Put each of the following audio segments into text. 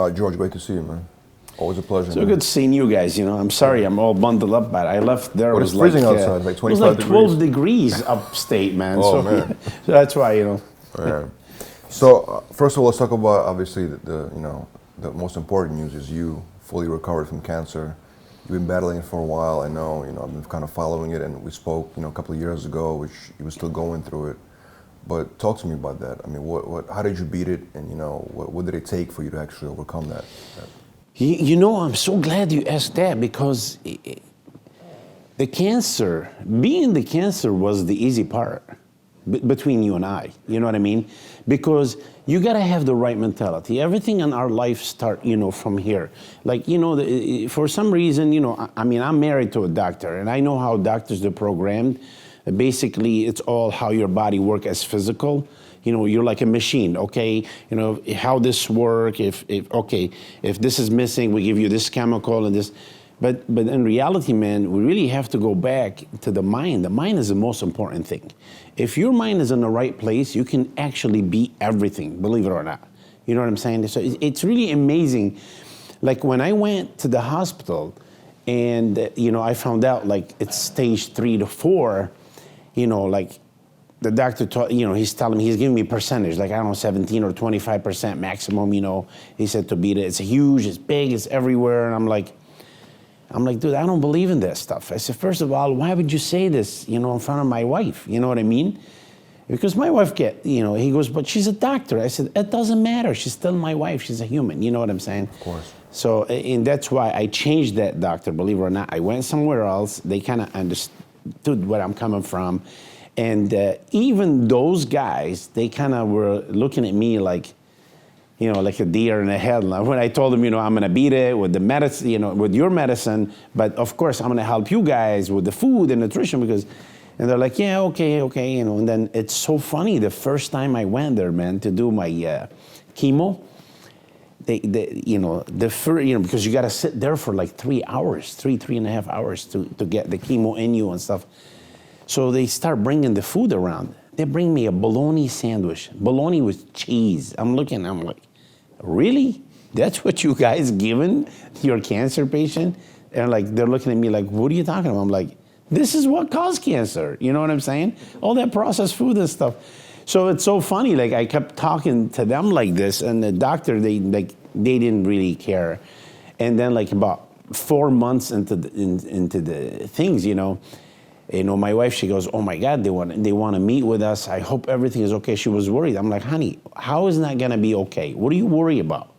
George, great to see you, man. Always a pleasure. So good seeing you guys. I'm sorry, I'm all bundled up, but I left there. But it's freezing outside, like 25 It was like 12 degrees. degrees upstate, man. Oh, man. So that's why, Yeah. So first of all, let's talk about obviously the most important news is you fully recovered from cancer. You've been battling it for a while. I know. I've been kind of following it, and we spoke, a couple of years ago, which you were still going through it. But talk to me about that. I mean, how did you beat it, and what did it take for you to actually overcome that? I'm so glad you asked that, because being the cancer was the easy part between you and I. You know what I mean? Because you got to have the right mentality. Everything in our life start, from here. Like, for some reason, I'm married to a doctor, and I know how doctors are programmed. Basically, it's all how your body works as physical. You're like a machine, okay? How this work, if this is missing, we give you this chemical and this. But in reality, man, we really have to go back to the mind. The mind is the most important thing. If your mind is in the right place, you can actually beat everything, believe it or not. You know what I'm saying? So it's really amazing. Like when I went to the hospital and, I found out like it's stage 3 to 4, like the doctor he's telling me, he's giving me percentage, like, I don't know, 17 or 25% maximum, he said to beat it. It's huge, it's big, it's everywhere. And I'm like, dude, I don't believe in that stuff. I said, first of all, why would you say this, in front of my wife? You know what I mean? Because my wife he goes, but she's a doctor. I said, it doesn't matter. She's still my wife. She's a human. You know what I'm saying? Of course. So, and that's why I changed that doctor, believe it or not. I went somewhere else. They kind of understood where I'm coming from. And even those guys, they kind of were looking at me like, like a deer in the headlights. When I told them, I'm going to beat it with the medicine, with your medicine, but of course I'm going to help you guys with the food and nutrition and they're like, yeah, okay, and then it's so funny. The first time I went there, man, to do my chemo, because you got to sit there for like 3 hours, three and a half hours to get the chemo in you and stuff. So they start bringing the food around. They bring me a bologna sandwich, bologna with cheese. I'm like, really? That's what you guys giving your cancer patient? And they're looking at me like, what are you talking about? I'm like, this is what caused cancer. You know what I'm saying? All that processed food and stuff. So it's so funny. Like I kept talking to them like this, and the doctor, they didn't really care. And then about 4 months into the things, my wife, she goes, oh my God, they want to meet with us. I hope everything is okay. She was worried. I'm like, honey, how is that going to be okay? What do you worry about?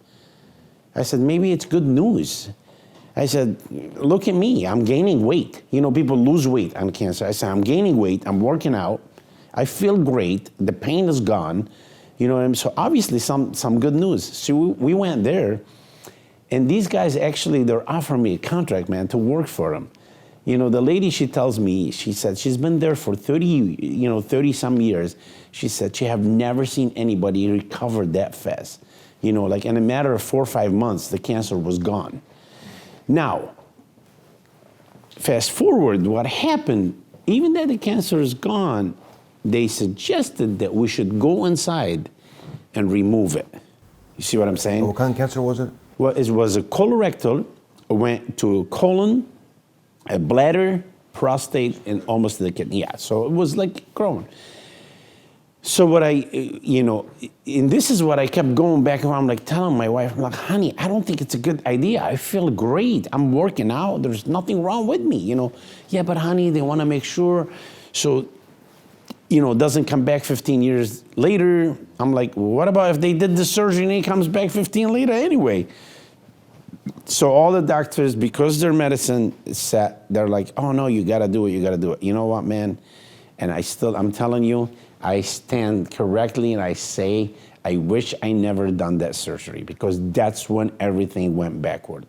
I said, maybe it's good news. I said, look at me. I'm gaining weight. People lose weight on cancer. I said, I'm gaining weight. I'm working out. I feel great. The pain is gone. So obviously some good news. So we went there, and these guys actually, they're offering me a contract, man, to work for them. The lady, she tells me, she said she's been there for 30 some years. She said she have never seen anybody recover that fast. Like in a matter of 4 or 5 months, the cancer was gone. Now, fast forward, what happened, even though the cancer is gone, they suggested that we should go inside and remove it. You see what I'm saying? What kind of cancer was it? Well, it was a colorectal, went to colon, a bladder, prostate, and almost the kidney. Yeah, so it was like Crohn. So what and this is what I kept going back and I'm like telling my wife, I'm like, honey, I don't think it's a good idea. I feel great. I'm working out. There's nothing wrong with me, Yeah, but honey, they want to make sure. So, it doesn't come back 15 years later. I'm like, well, what about if they did the surgery and it comes back 15 later anyway? So all the doctors, because their medicine is set, they're like, oh no, you gotta do it, you gotta do it. You know what, man? And I'm telling you, I stand correctly and I say, I wish I never done that surgery, because that's when everything went backward.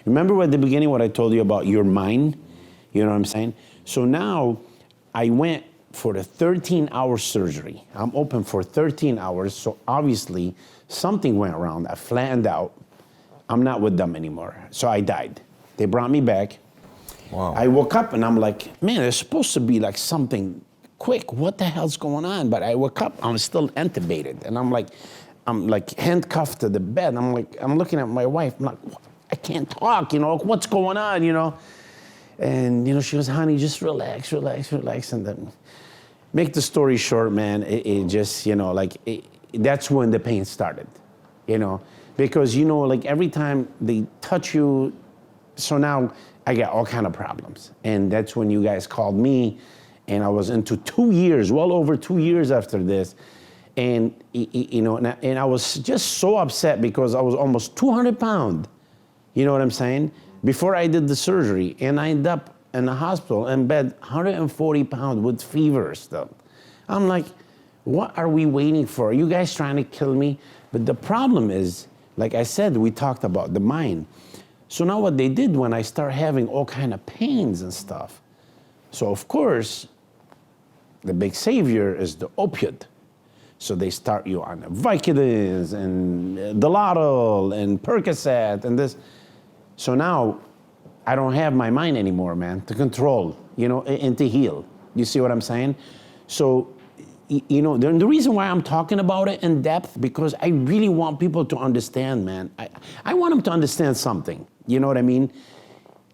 Remember at the beginning what I told you about your mind? You know what I'm saying? So now I went for the 13-hour surgery. I'm open for 13 hours, so obviously something went wrong. I flattened out. I'm not with them anymore. So I died. They brought me back. Wow. I woke up and I'm like, man, it's supposed to be like something quick. What the hell's going on? But I woke up, I'm still intubated. And I'm like, I'm like handcuffed to the bed. I'm looking at my wife. I'm like, I can't talk, what's going on, And, she goes, honey, just relax. And then, make the story short, man, it just, that's when the pain started, Because, every time they touch you, so now I got all kind of problems. And that's when you guys called me, and I was into 2 years, well over 2 years after this. And, and I was just so upset because I was almost 200 pounds, you know what I'm saying? Before I did the surgery, and I ended up in the hospital in bed, 140 pounds with fever stuff. I'm like, what are we waiting for? Are you guys trying to kill me? But the problem is, like I said, we talked about the mind. So now what they did when I start having all kind of pains and stuff. So of course, the big savior is the opioid. So they start you on Vicodins and Dilaudid and Percocet and this. So now I don't have my mind anymore, man, to control, and to heal. You see what I'm saying? So, the reason why I'm talking about it in depth, because I really want people to understand, man. I want them to understand something. You know what I mean?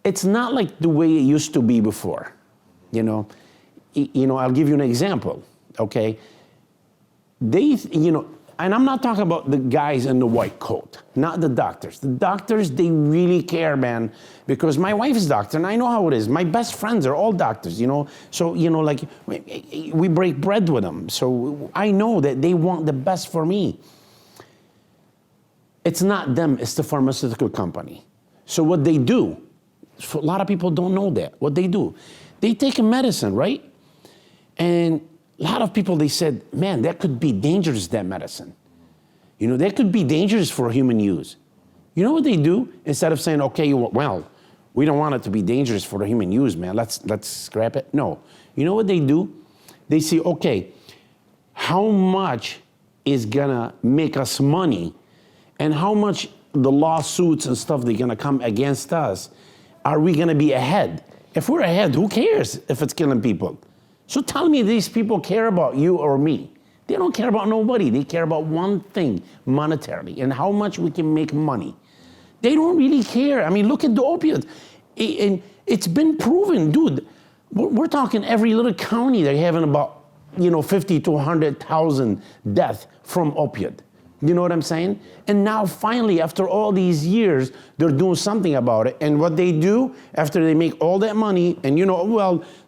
It's not like the way it used to be before. I'll give you an example, okay? And I'm not talking about the guys in the white coat, not the doctors. The doctors, they really care, man, because my wife is a doctor, and I know how it is. My best friends are all doctors, So, we break bread with them. So I know that they want the best for me. It's not them, it's the pharmaceutical company. So what they do, a lot of people don't know that. What they do, they take a medicine, right? And a lot of people, they said, man, that could be dangerous, that medicine. That could be dangerous for human use. You know what they do? Instead of saying, okay, well, we don't want it to be dangerous for the human use, man, let's scrap it. No. You know what they do? They say, okay, how much is gonna make us money, and how much the lawsuits and stuff they're gonna come against us, are we gonna be ahead? If we're ahead, who cares if it's killing people? So tell me these people care about you or me. They don't care about nobody. They care about one thing, monetarily, and how much we can make money. They don't really care. I mean, look at the opioids. And it's been proven, dude. We're talking every little county, they're having about, 50 to 100,000 deaths from opioid. You know what I'm saying? And now finally, after all these years, they're doing something about it. And what they do, after they make all that money, and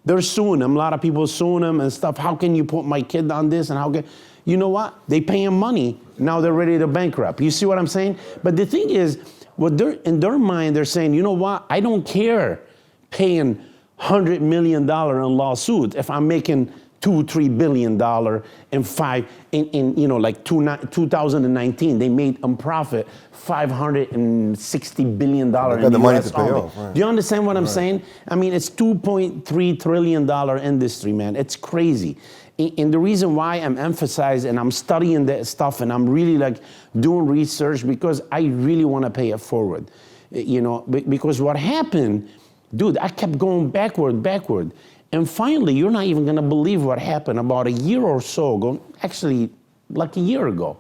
they're suing them. A lot of people suing them and stuff. How can you put my kid on this? And how can, you know what? They pay them money. Now they're ready to bankrupt. You see what I'm saying? But the thing is, in their mind, they're saying, you know what? I don't care paying $100 million in lawsuit if I'm making $2-3 billion in 2019 they made a profit $560 billion in the money US to pay only. off, right. Do you understand what I'm saying? I mean, it's $2.3 trillion industry, man. It's crazy. And the reason why I'm emphasizing and I'm studying that stuff and I'm really doing research, because I really want to pay it forward. Because what happened, dude, I kept going backward. And finally, you're not even going to believe what happened about a year or so ago, actually like a year ago.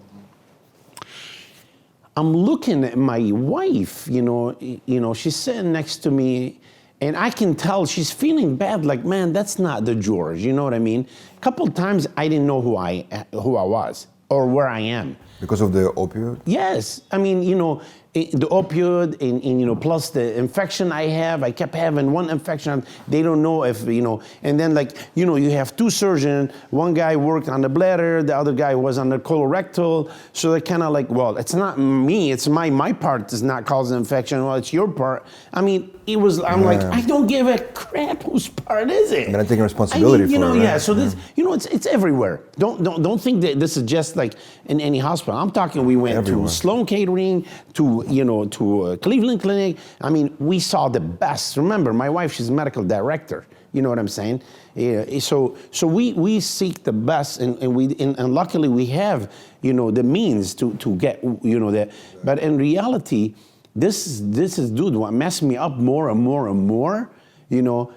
I'm looking at my wife, she's sitting next to me, and I can tell she's feeling bad, like, man, that's not the George, you know what I mean? A couple of times I didn't know who I was or where I am. Because of the opioid? Yes. I mean, the opioid and plus the infection I have. I kept having one infection. They don't know if, and then you have two surgeons. One guy worked on the bladder. The other guy was on the colorectal. So they're kind of well, it's not me. It's my part is not causing infection. Well, it's your part. I mean, I'm like, I don't give a crap whose part is it? And then I'm taking responsibility for it, right? Yeah. So this, it's everywhere. Don't think that this is just in any hospital. I'm talking, we went Everywhere. to Sloan Catering, to Cleveland Clinic. I mean, we saw the best. Remember, my wife, she's a medical director. You know what I'm saying? Yeah, so we seek the best, and luckily we have, the means to get, that. But in reality, this is, dude, what messed me up more and more.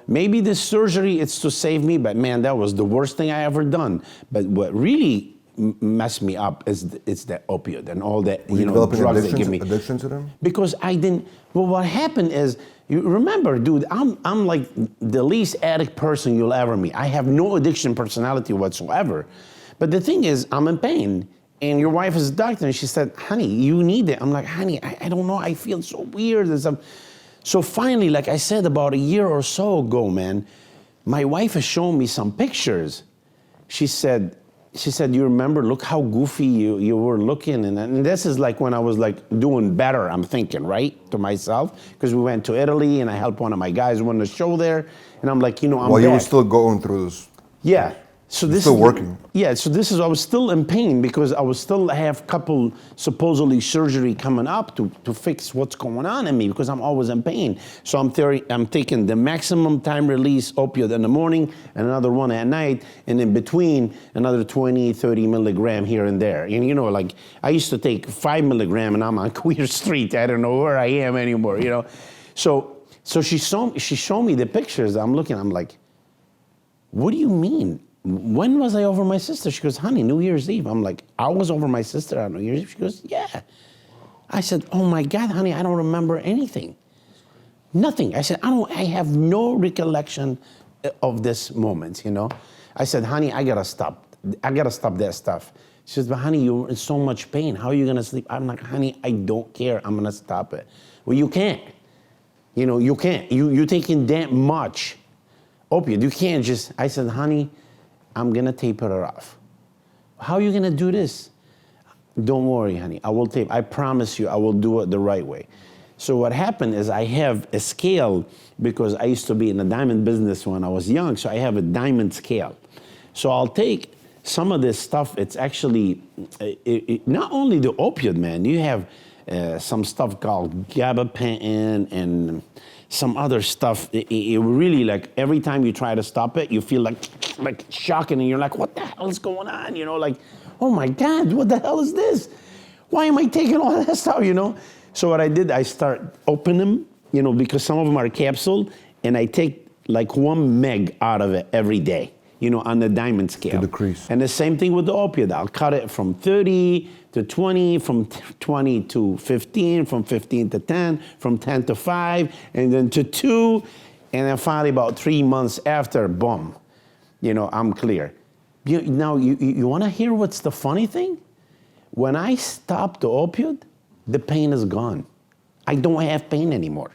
Maybe this surgery, it's to save me, but man, that was the worst thing I ever done. But what really messed me up is it's the opioid and all that, Were you drugs developing they give me. addiction to them? Because I didn't. Well, what happened is, you remember, dude, I'm like the least addict person you'll ever meet. I have no addiction personality whatsoever. But the thing is, I'm in pain. And your wife is a doctor, and she said, honey, you need it. I'm like, honey, I don't know. I feel so weird and stuff. So finally, like I said, about a year or so ago, man, my wife has shown me some pictures. She said, you remember, look how goofy you were looking. And this is like when I was like doing better, I'm thinking, right, to myself. Because we went to Italy, and I helped one of my guys run the show there. And I'm like, I'm While you were still going through this. Yeah. So this still is working. Yeah, so I was still in pain because I was still have couple supposedly surgery coming up to fix what's going on in me because I'm always in pain. So I'm taking the maximum time release opioid in the morning and another one at night, and in between another 20, 30 milligram here and there. And like I used to take 5 milligram and I'm on Queer Street. I don't know where I am anymore, So she showed me the pictures. I'm like, what do you mean? When was I over my sister? She goes, honey, New Year's Eve. I'm like, I was over my sister on New Year's Eve? She goes, yeah. I said, oh my God, honey, I don't remember anything. Nothing. I said, I have no recollection of this moment, I said, honey, I gotta stop that stuff. She says, but honey, you're in so much pain. How are you gonna sleep? I'm like, honey, I don't care. I'm gonna stop it. Well, you can't. You can't. You're taking that much opioid. You can't just, I said, honey, I'm gonna taper her off. How are you gonna do this? Don't worry, honey, I will tape. I promise you I will do it the right way. So what happened is I have a scale because I used to be in the diamond business when I was young, so I have a diamond scale. So I'll take some of this stuff. It's actually, not only the opioid, man, you have some stuff called gabapentin and some other stuff. It really, like, every time you try to stop it, you feel like shocking, and you're like, what the hell is going on? Like, oh my God, what the hell is this? Why am I taking all that stuff, So what I did, I start opening them, because some of them are capsule, and I take like 1 meg out of it every day, on the diamond scale. To decrease. And the same thing with the opioid. I'll cut it from 30 to 20, from 20 to 15, from 15 to 10, from 10 to 5, and then to 2, and then finally about 3 months after, boom, I'm clear. Now, you want to hear what's the funny thing? When I stop the opioid, the pain is gone. I don't have pain anymore.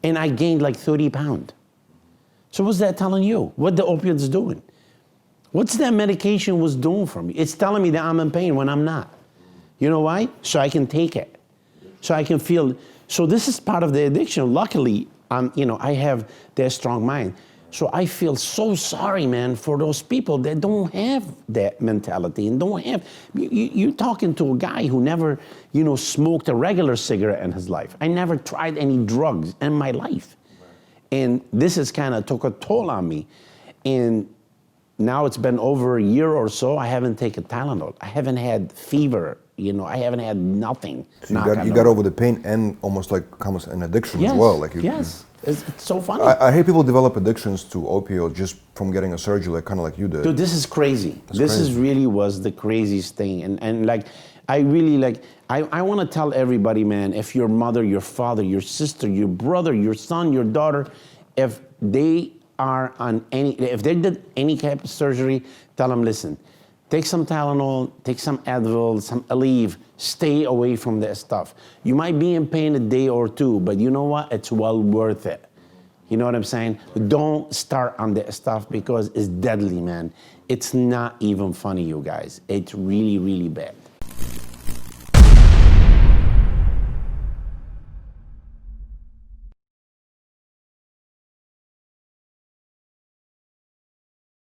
And I gained like 30 pounds. So what's that telling you? What the opioid's doing? What's that medication was doing for me? It's telling me that I'm in pain when I'm not. You know why? So I can take it. So I can feel. So this is part of the addiction. Luckily, I have that strong mind. So I feel so sorry, man, for those people that don't have that mentality and don't have. You're talking to a guy who never, smoked a regular cigarette in his life. I never tried any drugs in my life. And this has kind of took a toll on me. And now it's been over a year or so, I haven't taken Tylenol. I haven't had fever, I haven't had nothing. So you got over the pain and almost like almost an addiction as well. Yes. It's so funny. I hate people develop addictions to opioid just from getting a surgery, kind of like you did. Dude, this is crazy. This really was the craziest thing. And like, I really like, I want to tell everybody, man, if your mother, your father, your sister, your brother, your son, your daughter, if they are on if they did any type of surgery, tell them, listen, take some Tylenol, take some Advil, some Aleve, stay away from that stuff. You might be in pain a day or two, but you know what? It's well worth it. You know what I'm saying? Don't start on that stuff because it's deadly, man. It's not even funny, you guys. It's really, really bad.